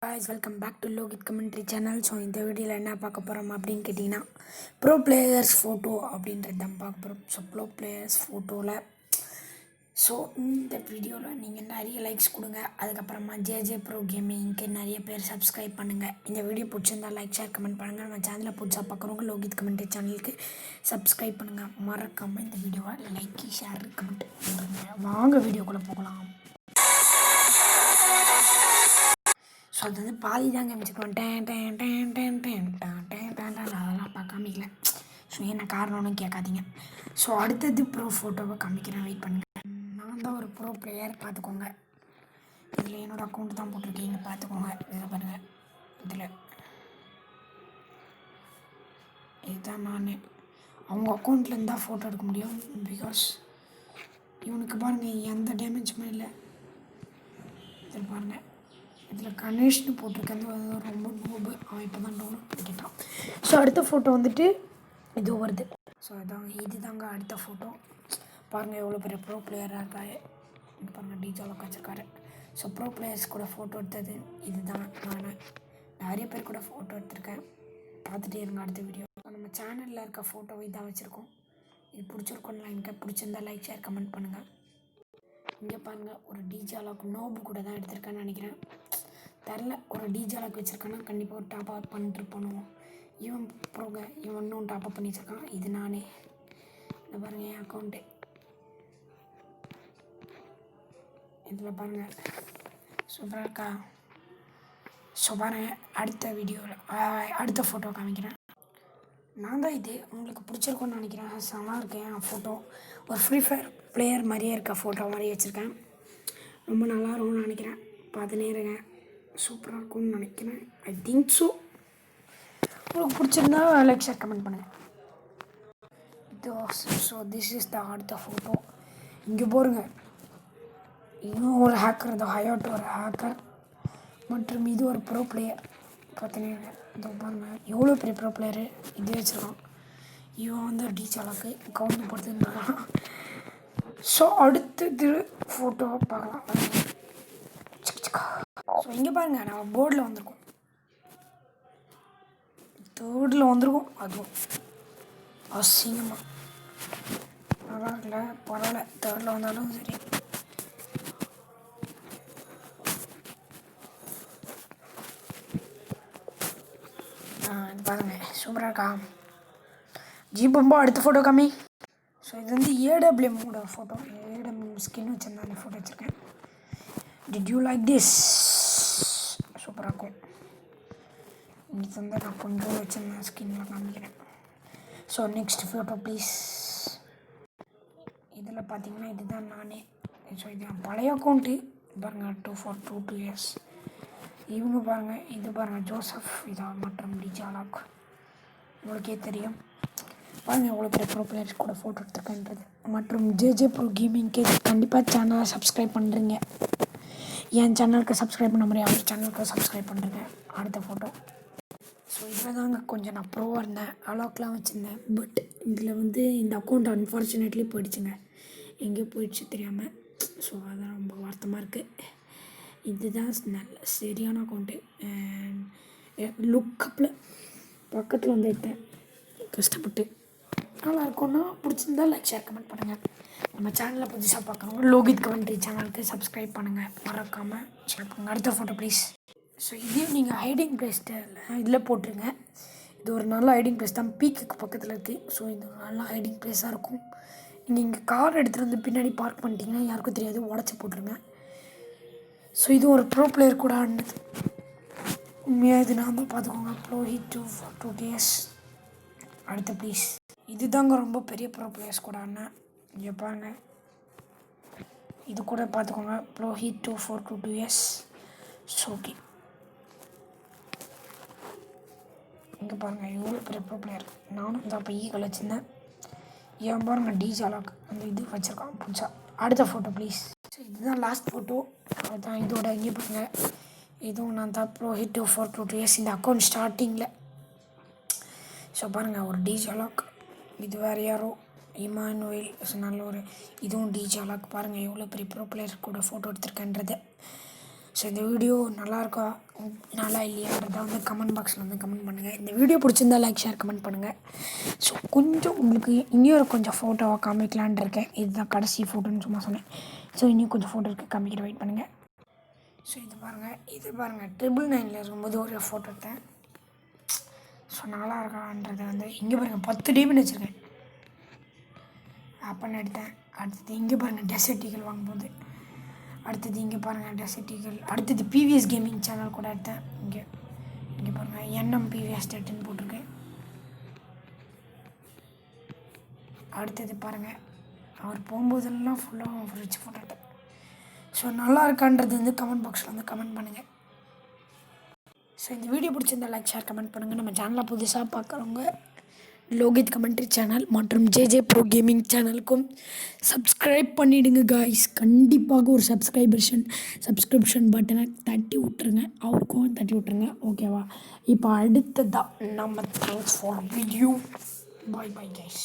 guys, welcome back to Logit Commentary channel. So இந்த வீடியோவில் என்ன பார்க்க போகிறோம் அப்படின்னு கேட்டிங்கன்னா ப்ரோ பிளேயர்ஸ் ஃபோட்டோ அப்படின்றது தான் பார்க்க போகிறோம். ஸோ ப்ரோ பிளேயர்ஸ் ஃபோட்டோவில் ஸோ இந்த வீடியோவில் நீங்கள் நிறைய லைக்ஸ் கொடுங்க. அதுக்கப்புறமா ஜேஜே ப்ரோ கேமிங்க்கு நிறைய பேர் சப்ஸ்கிரைப் பண்ணுங்கள். இந்த வீடியோ பிடிச்சிருந்தா லைக் ஷேர் கமெண்ட் பண்ணுங்கள். நம்ம சேனலில் புதுசாக பார்க்குறவங்க லோகித் கமெண்ட்ரி சேனலுக்கு சப்ஸ்கிரைப் பண்ணுங்கள். மறக்காமல் இந்த வீடியோவை லைக் ஷேர் கமெண்ட் பண்ணுங்கள். வாங்க வீடியோக்குள்ளே போகலாம். ஸோ அது வந்து பாதி தாங்க அமைச்சிருக்கோம். அதெல்லாம் காமிக்கல. ஸோ என்ன காரணம்னு கேட்காதீங்க. ஸோ அடுத்தது ப்ரோ ஃபோட்டோவை காமிக்கிறேன், வெயிட் பண்ணுங்கள். நான் தான் ஒரு ப்ரோ பிளேயர், பார்த்துக்கோங்க. இதில் என்னோடய அக்கௌண்ட் தான் போட்டிருக்கீங்க, பார்த்துக்கோங்க. இதில் பாருங்கள், இதில் இதுதான் நான். அவங்க அக்கௌண்ட்லேருந்து தான் ஃபோட்டோ எடுக்க முடியும். பிகாஸ் இவனுக்கு பாருங்கள் எந்த டேமேஜுமே இல்லை. இதில் பாருங்கள், இதில் கணேஷ்னு போட்டிருக்கேன். அது ரொம்ப நோபு. அவன் இப்போ தான் டவுன்லோட் பண்ணிக்கிட்டான். ஸோ அடுத்த ஃபோட்டோ வந்துட்டு இது வருது. ஸோ அதாங்க, இது தாங்க அடுத்த ஃபோட்டோ. பாருங்கள் எவ்வளோ பெரிய ப்ரோ பிளேயராக இருக்காரு. இங்கே பாருங்கள் டிஜாலோக்கு வச்சுருக்காரு. ஸோ ப்ரோ பிளேயர்ஸ் கூட ஃபோட்டோ எடுத்தது இது தான். நான் நிறைய பேர் கூட ஃபோட்டோ எடுத்திருக்கேன், பார்த்துட்டே இருங்க அடுத்த வீடியோ. நம்ம சேனலில் இருக்க ஃபோட்டோவை இதான் வச்சுருக்கோம். இது பிடிச்சிருக்கோன்னு எனக்கு பிடிச்சிருந்தா லைக் ஷேர் கமெண்ட் பண்ணுங்கள். இங்கே பாருங்கள், ஒரு டிஜாலாக்கு நோபு கூட தான் எடுத்திருக்கேன்னு நினைக்கிறேன். தெரில, ஒரு டிஜாலாக்கு வச்சுருக்கேன்னா கண்டிப்பாக ஒரு டாப் அப் பண்ணிட்டு பண்ணுவோம். இவன் ப்ரோங்க, இவன் இன்னும் டாப் அப் பண்ணி வச்சுருக்கான். இது நானே. இந்த பாருங்கள் என் அக்கௌண்ட்டு. இதில் பாருங்கள் சூப்பராக இருக்கா. ஸோ பாருங்கள் அடுத்த வீடியோவில் அடுத்த ஃபோட்டோ காமிக்கிறேன். நான் தான் இது உங்களுக்கு பிடிச்சிருக்கோன்னு நினைக்கிறேன். செம்மா இருக்கேன் என் ஃபோட்டோ. ஒரு ஃப்ரீ ஃபயர் பிளேயர் மாதிரியே இருக்க ஃபோட்டோ மாதிரி வச்சுருக்கேன். ரொம்ப நல்லா இருக்கும்னு நினைக்கிறேன். பார்த்துனே இருங்க, சூப்பராக இருக்கும்னு நினைக்கிறேன். I think so. உங்களுக்கு பிடிச்சிருந்தா லைக் ஷேர் கமெண்ட் பண்ணுங்கள். ஸோ திஸ் இஸ் த அடுத்த ஃபோட்டோ. இங்கே போருங்க, இன்னும் ஒரு ஹேக்கர், இந்த ஹயாட் ஒரு ஹேக்கர் மற்றும் இது ஒரு ப்ரோ பிளேயர். பார்த்தீங்கன்னா இந்த பாருங்க எவ்வளோ பெரிய ப்ரோ பிளேயரு இதே வச்சுருக்கான். இவன் வந்து டிஜாலாக்கு கவுண்ட் போடுறதுன்றான். ஸோ அடுத்தது ஃபோட்டோ பார்க்கலாம். ஸோ இங்கே பாருங்கள், நம்ம போர்டில் வந்திருக்கோம், தேர்டில் வந்திருக்கோம். அதுவும் அசிங்கமாக நல்லா இருக்குல்ல. பரவாயில்ல, தேர்டில் வந்தாலும் சரி. பாருங்கள் சூப்பராக இருக்கா. ஜிபம்பா அடுத்த ஃபோட்டோ காமி. ஸோ இது வந்து ஏடபிள்யூமோட ஃபோட்டோ. ஏடபிள்யூ ஸ்கின் வச்சுருந்தா அந்த ஃபோட்டோ வச்சுருக்கேன். Did you like this? சூப்பராக இருக்கும். இது வந்து நான் கொஞ்சம் வச்சுருந்தேன் ஸ்கின்னில் காமிக்கிறேன். So next photo please. இதில் பார்த்தீங்கன்னா இதுதான் நானே. ஸோ இது என் பழைய அக்கௌண்ட்டு. பாருங்கள் 2 years. இவங்க பாருங்கள், இது பாருங்கள் ஜோசப் இதா மற்றும் டிஜாலாக். உங்களுக்கே தெரியும் பாருங்கள் எவ்வளோ பெரிய ப்ரோ பிளேயர்ஸ் கூட ஃபோட்டோ எடுத்துருக்கேன்றது. மற்றும் ஜேஜே ப்ரோ கேமிங்க்கு கண்டிப்பாக சேனலை சப்ஸ்கிரைப் பண்ணுறீங்க. என் சேனலுக்கு சப்ஸ்கிரைப் பண்ண முடியும், அவர் சேனலுக்கு சப்ஸ்கிரைப் பண்ணுறேங்க. அடுத்த ஃபோட்டோ. ஸோ இதில் தாங்க கொஞ்சம் நான் ப்ரோவாக இருந்தேன், அலாக்லாம் வச்சுருந்தேன். பட் இதில் வந்து இந்த அக்கௌண்ட் அன்ஃபார்ச்சுனேட்லி போயிடுச்சுங்க. எங்கேயோ போயிடுச்சு தெரியாமல். ஸோ அதான் ரொம்ப வருத்தமாக இருக்குது. இதுதான் நல்ல சரியான அக்கௌண்ட்டு. லுக்கப்பில் பக்கத்தில் வந்து எடுத்தேன் கஷ்டப்பட்டு. நல்லா இருக்கும்னா பிடிச்சிருந்தா லைக் ஷேர் கமெண்ட் பண்ணுங்கள். நம்ம சேனலில் புதுசாக பார்க்குறவங்க லோகித் கமெண்ட்ரி சேனலுக்கு சப்ஸ்கிரைப் பண்ணுங்கள். மறக்காமல் ஷேர் பண்ணுங்கள். அடுத்த ஃபோட்டோ ப்ளீஸ். ஸோ இதையும் நீங்கள் ஹைடிங் பிளேஸ்ட்டு இதில் போட்டுருங்க. இது ஒரு நல்ல ஹைடிங் பிளேஸ் தான், பீக்குக்கு பக்கத்தில் இருக்குது. ஸோ இது நல்ல ஹைடிங் பிளேஸாக இருக்கும். நீங்கள் இங்கே கார் எடுத்துகிட்டு வந்து பின்னாடி பார்க் பண்ணிட்டீங்கன்னா யாருக்கும் தெரியாது, உடச்சி போட்டுருங்க. ஸோ இது ஒரு ப்ரோ பிளேயர் கூட ஆனது. உண்மையாக இது நான் தான், பார்த்துக்கோங்க. Bro hit 2 days. அடுத்த ப்ளீஸ். இது தாங்க ரொம்ப பெரிய ப்ரோ பிளேயர்ஸ் கூட ஆனேன். இங்கே பாருங்கள், இது கூட பார்த்துக்கோங்க. Bro hit 2 years. So okay, இங்கே பாருங்கள் எவ்வளோ பெரிய ப்ரோ பிளேயர். நானும் இந்த அப்போ ஈகல் வச்சுருந்தேன். ஏன் பாருங்கள் டிஜாலாக் அந்த இது வச்சுருக்கான் புதுசாக. அடுத்த ஃபோட்டோ ப்ளீஸ். ஸோ இதுதான் லாஸ்ட் ஃபோட்டோ. அதுதான் இதோட. இங்கே பாருங்கள், இதுவும் நான் தான் ப்ரோ ஹிட் 2 years இந்த அக்கௌண்ட் ஸ்டார்டிங்கில். ஸோ பாருங்கள் ஒரு டிஜாலாக். இது வேறு யாரோ இமானுவேல். நல்ல ஒரு இதுவும் டிஜாலாக். பாருங்கள் எவ்வளோ பெரிய ப்ரோ பிளேயர் கூட ஃபோட்டோ எடுத்திருக்கேன்றது. ஸோ இந்த வீடியோ நல்லாயிருக்கா நல்லா இல்லையான்றதை வந்து கமெண்ட் பாக்ஸில் வந்து கமெண்ட் பண்ணுங்கள். இந்த வீடியோ பிடிச்சிருந்தா லைக் ஷேர் கமெண்ட் பண்ணுங்கள். ஸோ கொஞ்சம் உங்களுக்கு இன்னொரு கொஞ்சம் ஃபோட்டோவை காமிக்கலான் இருக்கேன். இதுதான் கடைசி ஃபோட்டோன்னு சும்மா சொன்னேன். ஸோ இன்னும் கொஞ்சம் ஃபோட்டோ இருக்குது, காமிக்கிற வெயிட் பண்ணுங்கள். ஸோ இது பாருங்கள் 999 இருக்கும்போது ஒரு ஃபோட்டோ எடுத்தேன். ஸோ நல்லா இருக்கான்றதை வந்து இங்கே பாருங்கள் 10 டேபிள் வச்சுருக்கேன் அப்போன்னு எடுத்தேன். அடுத்தது இங்கே பாருங்கள் டெசர்ட் ஈகிள் வாங்கும்போது. அடுத்தது இங்கே பாருங்கள் டெசர்ட் ஈகிள். அடுத்தது பிவிஎஸ் கேமிங் சேனல் கூட எடுத்தேன். இங்கே பாருங்கள் என்எம் பிவிஎஸ் டெட்டுன்னு போட்டிருக்கேன். அடுத்தது பாருங்கள் அவர் போகும்போதெல்லாம் ஃபுல்லாக ஃப்ரிட்ஜ் ஃபோட்டோ எடுத்தேன். ஸோ நல்லா இருக்கான்றது வந்து கமெண்ட் பாக்ஸில் வந்து கமெண்ட் பண்ணுங்கள். ஸோ இந்த வீடியோ பிடிச்சிருந்தா லைக் ஷேர் கமெண்ட் பண்ணுங்கள். நம்ம சேனலில் புதுசாக பார்க்குறவங்க லோகித் கமெண்ட்ரி சேனல் மற்றும் ஜேஜே ப்ரோ கேமிங் சேனலுக்கும் சப்ஸ்கிரைப் பண்ணிவிடுங்க காய்ஸ். கண்டிப்பாக ஒரு சப்ஸ்கிரிப்ஷன் பட்டனை தட்டி விட்ருங்க, அவருக்கும் தட்டி விட்ருங்க. ஓகேவா? இப்போ அடுத்ததான் நம்ம thanks for video. Bye bye guys.